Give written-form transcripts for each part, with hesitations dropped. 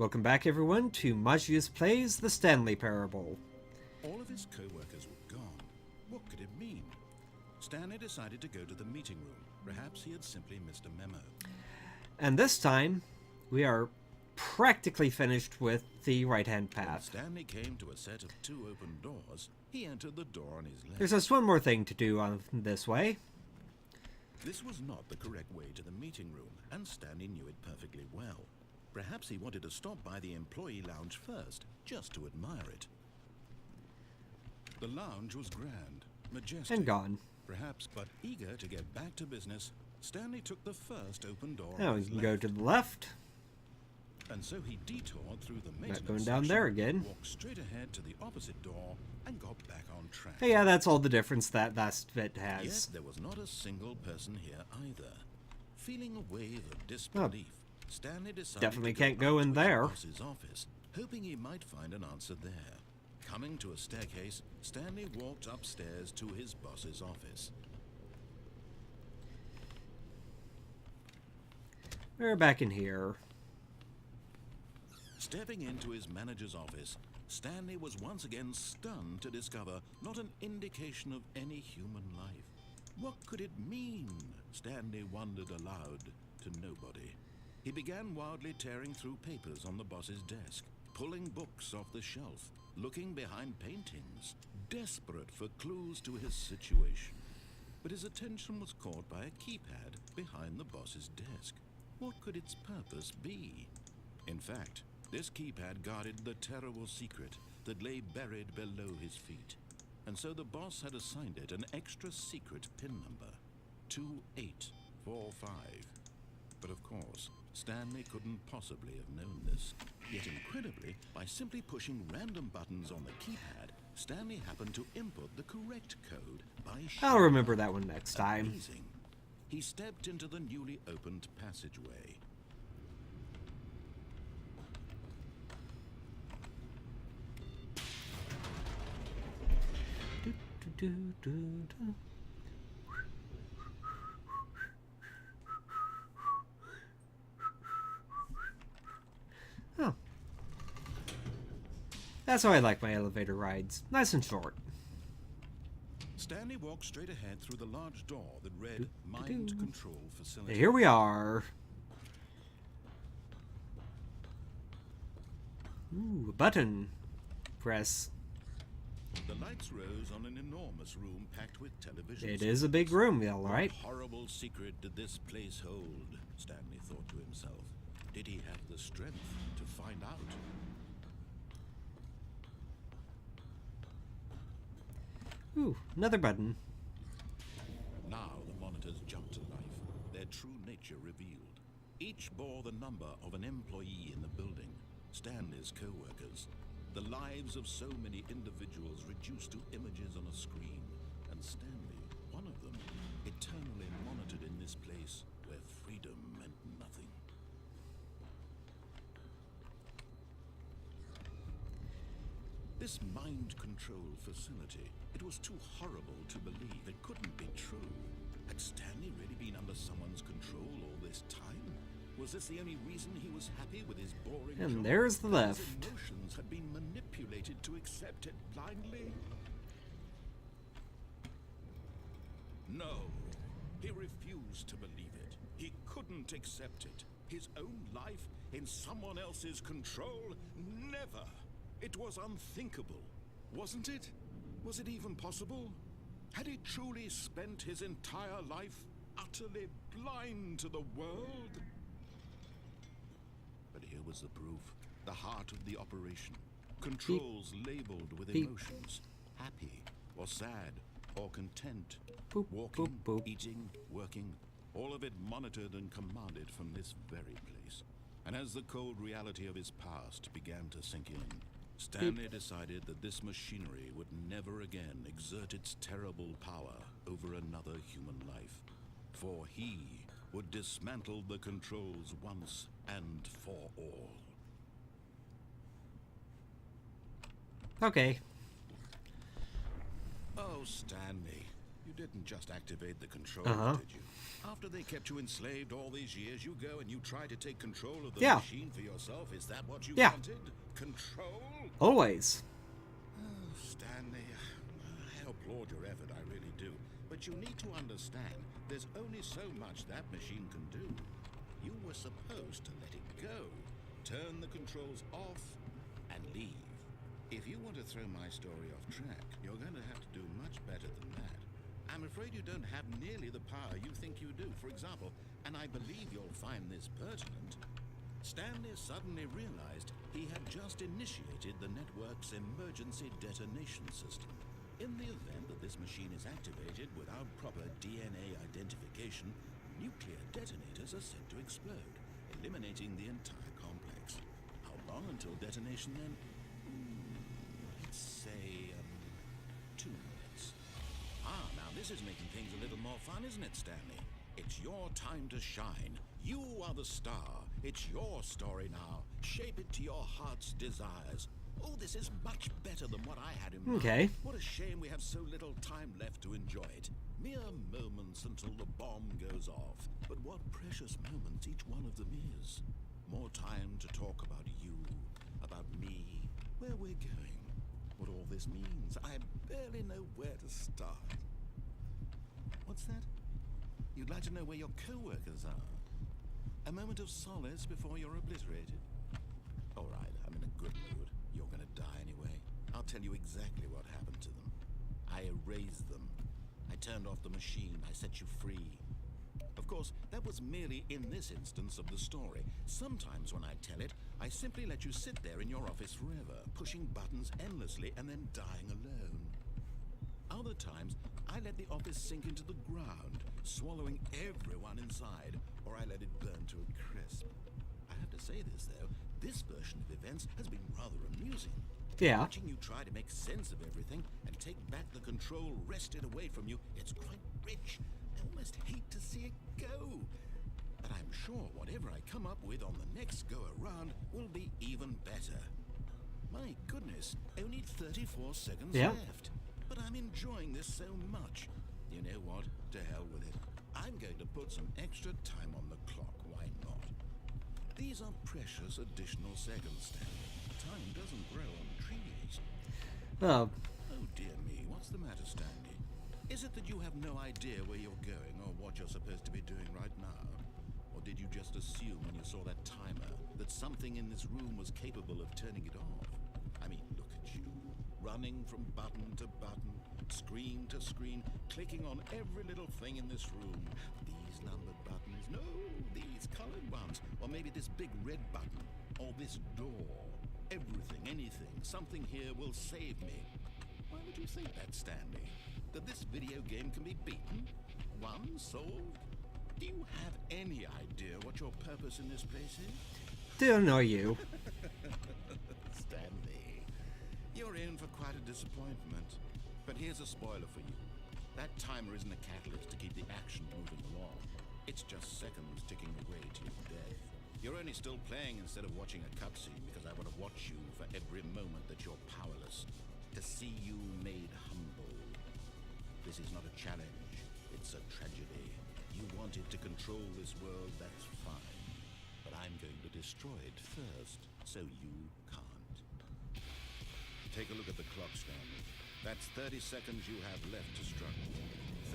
Welcome back, everyone, to Magius Plays the Stanley Parable. All of his co-workers were gone. What could it mean? Stanley decided to go to the meeting room. Perhaps he had simply missed a memo. And this time, we are practically finished with the right-hand path. When Stanley came to a set of 2 open doors. He entered the door on his left. There's just one more thing to do on this way. This was not the correct way to the meeting room, and Stanley knew it perfectly well. Perhaps he wanted to stop by the employee lounge first, just to admire it. The lounge was grand, majestic, And gone. perhaps, but eager to get back to business, Stanley took the first open door Now on we his can left. go to the left. And so he detoured through the maintenance Not going down section, there again. walked straight ahead to the opposite door, and got back on track. Hey, yeah, that's all the difference that last bit has. Yet there was not a single person here either. Feeling a wave of disbelief, Stanley decided Definitely to go can't go up in to his there. boss's office, hoping he might find an answer there. Coming to a staircase, Stanley walked upstairs to his boss's office. We're back in here. Stepping into his manager's office, Stanley was once again stunned to discover not an indication of any human life. What could it mean? Stanley wondered aloud to nobody. He began wildly tearing through papers on the boss's desk, pulling books off the shelf, looking behind paintings, desperate for clues to his situation. But his attention was caught by a keypad behind the boss's desk. What could its purpose be? In fact, this keypad guarded the terrible secret that lay buried below his feet. And so the boss had assigned it an extra secret PIN number, 2845. But of course, Stanley couldn't possibly have known this. Yet incredibly, by simply pushing random buttons on the keypad, Stanley happened to input the correct code by I'll remember that one next time. Amazing. He stepped into the newly opened passageway. Oh. That's how I like my elevator rides. Nice and short. Stanley walked straight ahead through the large door that read Mind Control Facility. Here we are. Ooh, a button. Press. The lights rose on an enormous room packed with televisions. It is a big room, all right. What horrible secret did this place hold? Stanley thought to himself. Did he have the strength to find out? Ooh, another button. Now the monitors jumped to life, their true nature revealed. Each bore the number of an employee in the building, Stanley's co-workers. The lives of so many individuals reduced to images on a screen, and Stanley, one of them, eternally monitored in this place where freedom meant nothing. This mind control facility, it was too horrible to believe. It couldn't be true. Had Stanley really been under someone's control all this time? Was this the only reason he was happy with his boring job? And there's the That left. his emotions had been manipulated to accept it blindly? No. He refused to believe it. He couldn't accept it. His own life in someone else's control? Never. It was unthinkable. Wasn't it? Was it even possible? Had he truly spent his entire life utterly blind to the world? But here was the proof. The heart of the operation. Controls labeled with Beep. emotions. Happy or sad or content. Boop, Walking, boop, boop. eating, working. All of it monitored and commanded from this very place. And as the cold reality of his past began to sink in, Stanley decided that this machinery would never again exert its terrible power over another human life. For he would dismantle the controls once and for all. Okay. Oh, Stanley, You didn't just activate the controls, did you? After they kept you enslaved all these years, you go and you try to take control of the machine for yourself? Is that what you wanted? Control? Always. Oh, Stanley, I applaud your effort, I really do. But you need to understand, there's only so much that machine can do. You were supposed to let it go. Turn the controls off and leave. If you want to throw my story off track, you're going to have to do much better than that. I'm afraid you don't have nearly the power you think you do. For example, and I believe you'll find this pertinent, Stanley suddenly realized he had just initiated the network's emergency detonation system. In the event that this machine is activated without proper DNA identification, nuclear detonators are set to explode, eliminating the entire complex. How long until detonation then? Let's say, 2 minutes. Now this is making things a little more fun, isn't it, Stanley? It's your time to shine. You are the star. It's your story now. Shape it to your heart's desires. Oh, this is much better than what I had in mind. Okay. What a shame we have so little time left to enjoy it. Mere moments until the bomb goes off. But what precious moments each one of them is. More time to talk about you, about me, where we're going, what all this means. I barely know where to start. What's that? You'd like to know where your co-workers are? A moment of solace before you're obliterated? All right, I'm in a good mood. You're gonna die anyway. I'll tell you exactly what happened to them. I erased them. I turned off the machine. I set you free. Of course, that was merely in this instance of the story. Sometimes when I tell it, I simply let you sit there in your office forever, pushing buttons endlessly and then dying alone. Other times, I let the office sink into the ground, swallowing everyone inside, or I let it burn to a crisp. I have to say this, though. This version of events has been rather amusing. Yeah. Watching you try to make sense of everything and take back the control wrested away from you, it's quite rich. I almost hate to see it go. But I'm sure whatever I come up with on the next go-around will be even better. My goodness, only 34 seconds left. But I'm enjoying this so much. You know what? To hell with it. I'm going to put some extra time on the clock. Why not? These are precious additional seconds, Stanley. Time doesn't grow on trees. Oh. Oh dear me, what's the matter, Stanley? Is it that you have no idea where you're going or what you're supposed to be doing right now? Or did you just assume when you saw that timer that something in this room was capable of turning it off? I mean, look at you, running from button to button, screen to screen, clicking on every little thing in this room. These numbered buttons, no, these colored ones, or maybe this big red button, or this door. Everything, anything, something here will save me. Why would you think that, Stanley? That this video game can be beaten? Won? Solved? Do you have any idea what your purpose in this place is? Don't know you. Stanley, you're in for quite a disappointment. But here's a spoiler for you. That timer isn't a catalyst to keep the action moving along. It's just seconds ticking away to your death. You're only still playing instead of watching a cutscene because I want to watch you for every moment that you're powerless. To see you made humble. This is not a challenge. It's a tragedy. You wanted to control this world, that's fine. But I'm going to destroy it first, so you can't. Take a look at the clock, Stanley. That's 30 seconds you have left to struggle.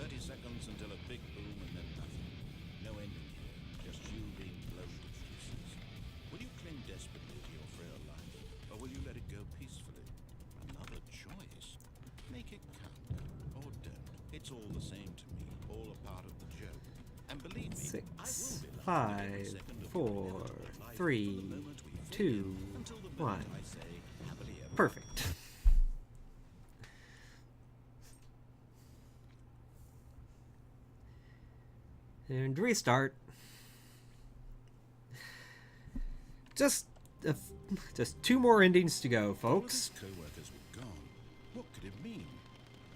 30 seconds until a big boom and then nothing. No ending here, just you being blown to pieces. Will you cling desperately to your frail life, or will you let it go peacefully? Another choice. Make it count, or don't. It's all the same to me, all a part of the joke. And believe me, 6, I will be 5, 4, 3, 2, 1. Perfect. And restart. Just 2 more endings to go, folks. All of his co-workers were gone. What could it mean?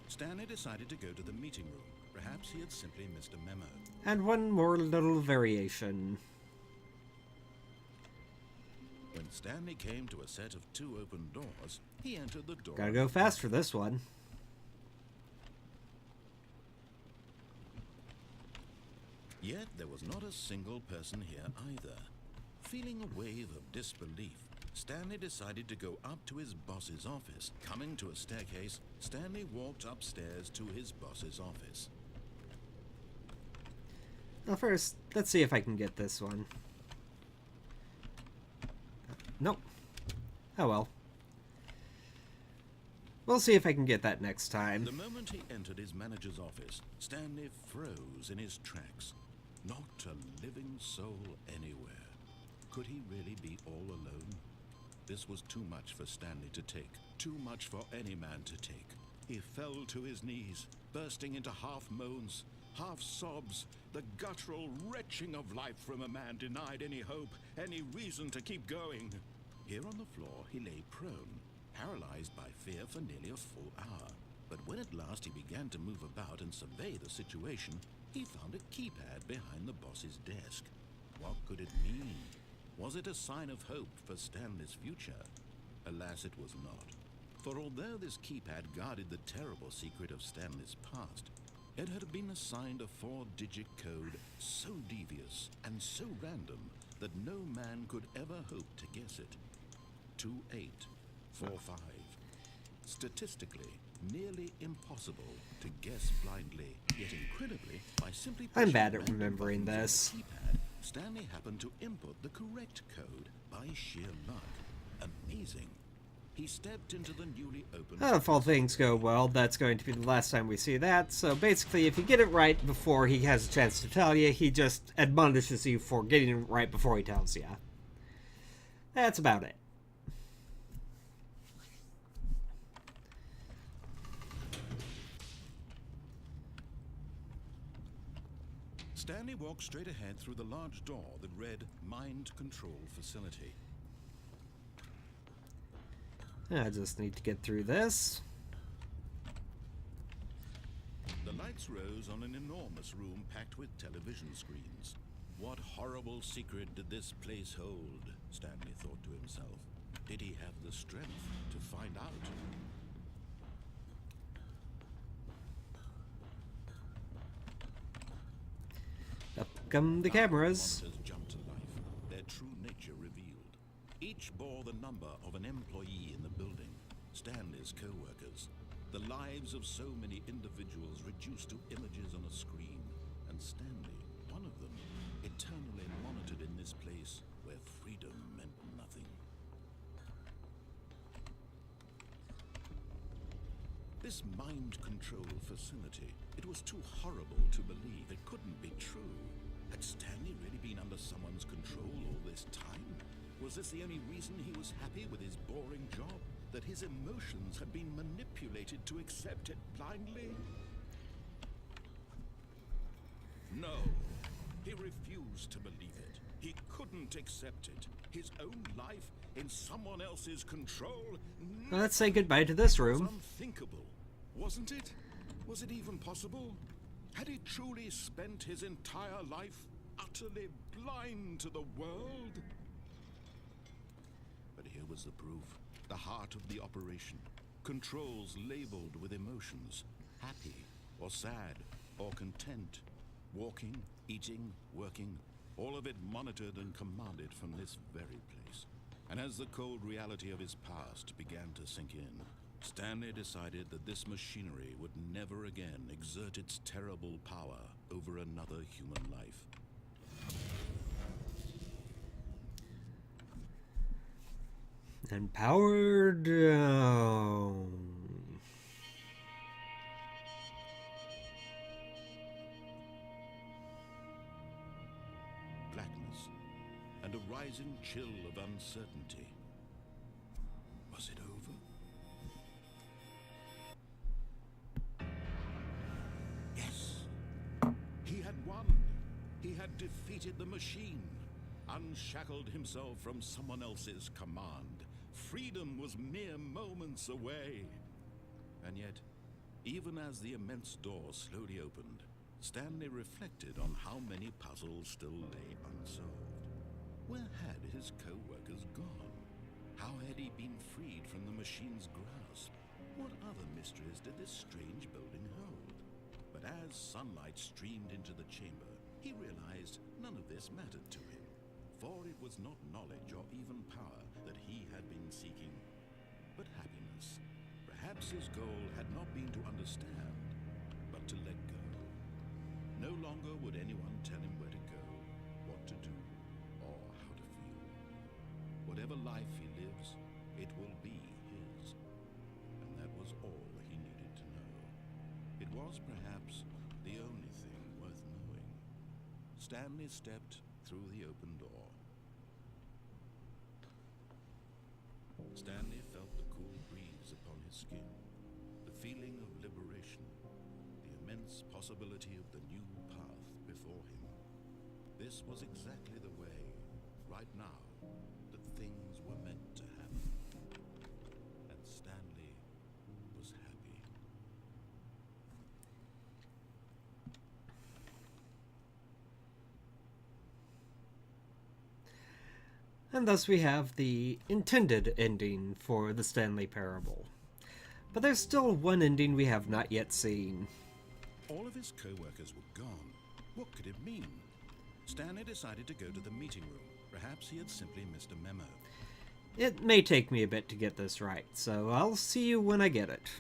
Stanley decided to go to the meeting room. Perhaps he had simply missed a memo. And one more little variation. When Stanley came to a set of 2 open doors, he entered the door. Gotta go fast for this one. Yet there was not a single person here either. Feeling a wave of disbelief, Stanley decided to go up to his boss's office. Coming to a staircase, Stanley walked upstairs to his boss's office. Well, first, let's see if I can get this one. Nope. Oh well. We'll see if I can get that next time. The moment he entered his manager's office, Stanley froze in his tracks. Not a living soul anywhere. Could he really be all alone? This was too much for Stanley to take. Too much for any man to take. He fell to his knees, bursting into half moans, half sobs, the guttural retching of life from a man denied any hope, any reason to keep going. Here on the floor, he lay prone, paralyzed by fear for nearly a full hour. But when at last he began to move about and survey the situation, he found a keypad behind the boss's desk. What could it mean? Was it a sign of hope for Stanley's future? Alas, it was not. For although this keypad guarded the terrible secret of Stanley's past, it had been assigned a 4-digit code so devious and so random that no man could ever hope to guess it. 2845. Statistically, nearly impossible to guess blindly, yet incredibly, by simply I'm pushing bad at random remembering buttons on the this. keypad, Stanley happened to input the correct code by sheer luck. Amazing. He stepped into the newly opened... If all things go well, that's going to be the last time we see that. So basically, if you get it right before he has a chance to tell you, he just admonishes you for getting it right before he tells you. That's about it. Stanley walked straight ahead through the large door that read Mind Control Facility. I just need to get through this. The lights rose on an enormous room packed with television screens. What horrible secret did this place hold? Stanley thought to himself. Did he have the strength to find out? Up come the cameras. Monsters jumped to life, their true nature revealed. Each bore the number of an employee in the building, Stanley's co-workers. The lives of so many individuals reduced to images on a screen, and Stanley, one of them, eternally monitored in this place where freedom meant nothing. This mind control facility, it was too horrible to believe. It couldn't be true. Had Stanley really been under someone's control all this time? Was this the only reason he was happy with his boring job? That his emotions had been manipulated to accept it blindly? No, he refused to believe it. He couldn't accept it. His own life in someone else's control? Well, let's say goodbye to this It was room. unthinkable, wasn't it? Was it even possible? Had he truly spent his entire life utterly blind to the world? But here was the proof. The heart of the operation. Controls labeled with emotions. Happy, or sad, or content. Walking, eating, working. All of it monitored and commanded from this very place. And as the cold reality of his past began to sink in, Stanley decided that this machinery would never again exert its terrible power over another human life. And power down. Blackness and a rising chill of uncertainty. Was it over? Yes! He had won! He had defeated the machine, unshackled himself from someone else's command. Freedom was mere moments away. And yet, even as the immense door slowly opened, Stanley reflected on how many puzzles still lay unsolved. Where had his co-workers gone? How had he been freed from the machine's grasp? What other mysteries did this strange building hold? But as sunlight streamed into the chamber, He realized none of this mattered to him, for it was not knowledge or even power that he had been seeking, but happiness. Perhaps his goal had not been to understand, but to let go. No longer would anyone tell him where to go, what to do, or how to feel. Whatever life he lives, it will be his. And that was all he needed to know. It was perhaps the only thing worth knowing. Stanley stepped through the open door. Stanley felt the cool breeze upon his skin, the feeling of liberation, the immense possibility of the new path before him. This was exactly the way, right now, that things were meant to happen. And Stanley was happy. And thus we have the intended ending for the Stanley Parable. But there's still one ending we have not yet seen. All of his co-workers were gone. What could it mean? Stanley decided to go to the meeting room. Perhaps he had simply missed a memo. It may take me a bit to get this right, so I'll see you when I get it.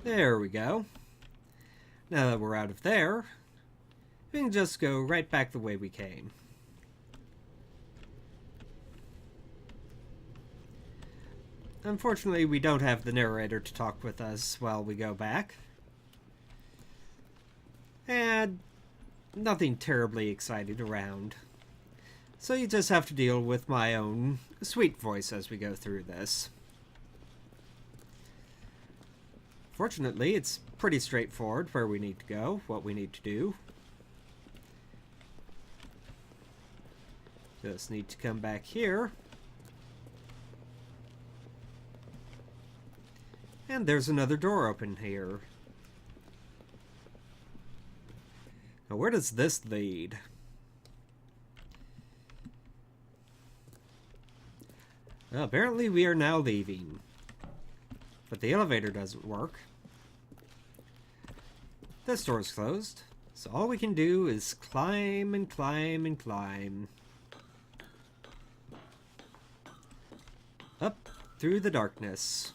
There we go. Now that we're out of there, we can just go right back the way we came. Unfortunately, we don't have the narrator to talk with us while we go back. And nothing terribly exciting around. So you just have to deal with my own sweet voice as we go through this. Fortunately, it's pretty straightforward where we need to go, what we need to do. Just need to come back here. And there's another door open here. Now, where does this lead? Well, apparently we are now leaving. But the elevator doesn't work. This door's closed, so all we can do is climb and climb and climb. Up through the darkness.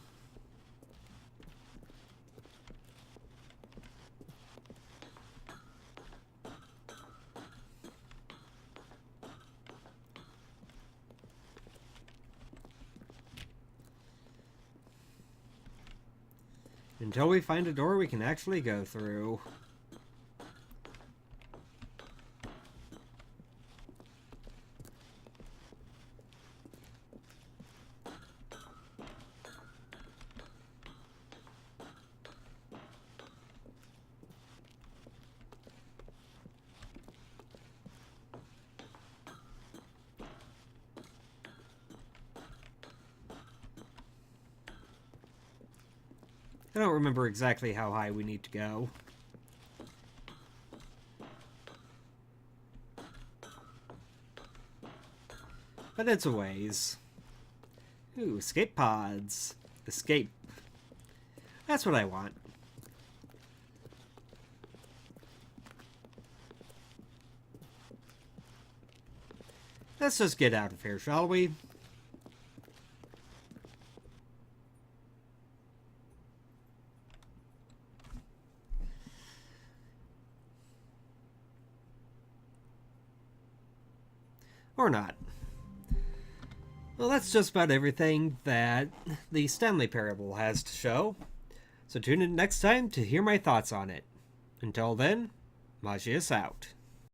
Until we find a door we can actually go through. I don't remember exactly how high we need to go. But it's a ways. Ooh, escape pods. Escape. That's what I want. Let's just get out of here, shall we? Or not. Well, that's just about everything that the Stanley Parable has to show. So tune in next time to hear my thoughts on it. Until then, Magius out.